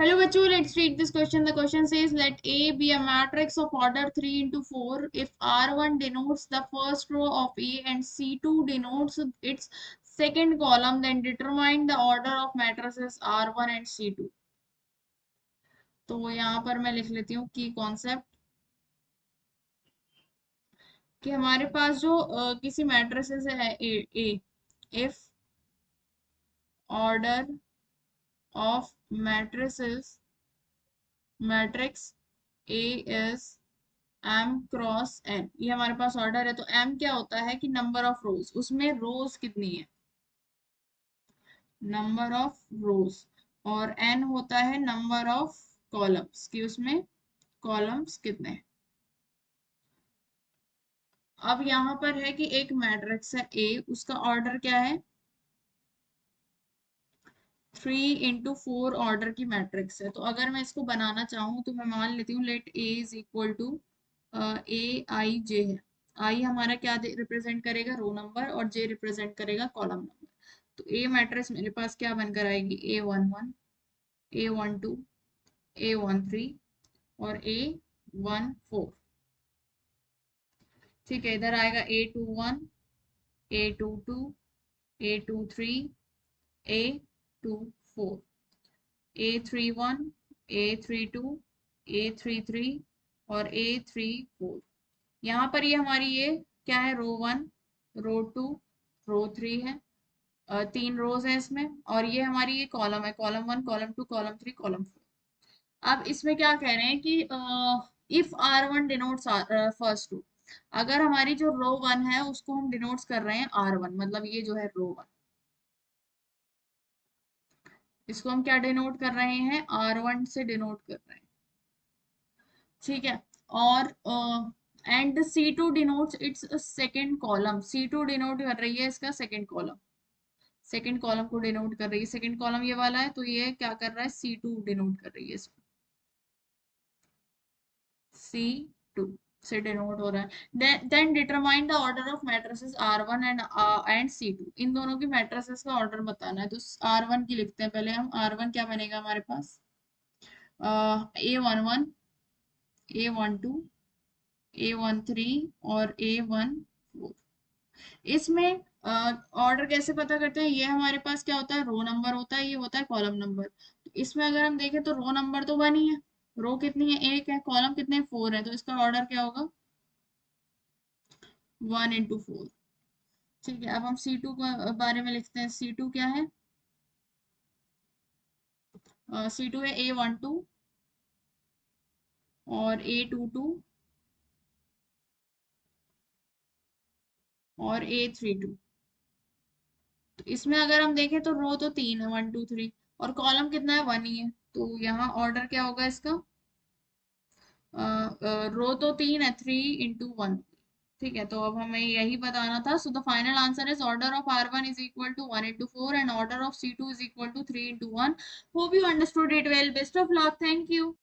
Hello, Bachu. Let's read this question. The question says, let A be a matrix of order 3 into 4 if R1 denotes the first row of A and C2 denotes its second column, then determine the order of matrices R1 and C2. तो यहाँ पर मैं लिख लेती हूँ की concept कि हमारे पास जो किसी मैट्रिसेस है A if order of matrices matrix A is m cross n, ये हमारे पास ऑर्डर है। तो m क्या होता है कि नंबर ऑफ रोज, उसमें रोज कितनी है, नंबर ऑफ रोज, और n होता है नंबर ऑफ कॉलम्स कि उसमें कॉलम्स कितने हैं। अब यहाँ पर है कि एक मैट्रिक्स है A, उसका ऑर्डर क्या है 3 इंटू 4 ऑर्डर की मैट्रिक्स है। तो अगर मैं इसको बनाना चाहूँ तो मैं मान लेती हूँ let A is equal to a i j है। आई हमारा क्या रिप्रेजेंट करेगा, रो नंबर, और जे रिप्रेजेंट करेगा कॉलम नंबर। तो ए मैट्रिक्स मेरे पास क्या बनकर आएगी, A11, A12, A13 और A14। ठीक है, इधर आएगा A21, A22, A23, A24, A31, A32, A33 और A34। यहाँ पर ये हमारी ये क्या है, रो 1, रो 2, रो 3 है, 3 रोज है इसमें, और ये हमारी ये कॉलम है, कॉलम 1, कॉलम 2, कॉलम 3, कॉलम 4। अब इसमें क्या कह रहे हैं कि if R1 denotes first row, अगर हमारी जो रो 1 है उसको हम डिनोट्स कर रहे हैं R1, मतलब ये जो है रो 1, इसको हम क्या डिनोट कर रहे हैं, R1 से डिनोट कर रहे हैं। ठीक है, और and C2 denotes it's second column, C2 denote कर रही है इसका सेकेंड कॉलम, सेकेंड कॉलम को डिनोट कर रही है, सेकेंड कॉलम ये वाला है, तो ये क्या कर रहा है, C2 डिनोट कर रही है इसको, C2 से डिनोट हो रहा है। Then determine the order of matrices R1 and C2, इन दोनों की मैट्रिसेस का ऑर्डर बताना है। तो R1 की लिखते हैं पहले हम। R1 क्या बनेगा हमारे पास, A11, A12, A13 और A14। इसमें ऑर्डर कैसे पता करते हैं, ये हमारे पास क्या होता है, रो नंबर होता है, ये होता है कॉलम नंबर। तो इसमें अगर हम देखें तो रो नंबर तो 1 ही है, रो कितनी है, 1 है, कॉलम कितने, 4 है, तो इसका ऑर्डर क्या होगा 1 इंटू 4। ठीक है, अब हम C2 के बारे में लिखते हैं। C2 क्या है, C2 है A12 और A22 और A32। तो इसमें अगर हम देखें तो रो तो 3 है, 1 2 3, और कॉलम कितना है, 1 ही है। तो यहाँ ऑर्डर क्या होगा इसका, रो तो 3 है, 3 इंटू 1। ठीक है, तो अब हमें यही बताना था। So the final answer is order of R1 is equal to 1 into 4 and order of C2 is equal to 3 into 1। Hope you understood it well. Best of luck, thank you.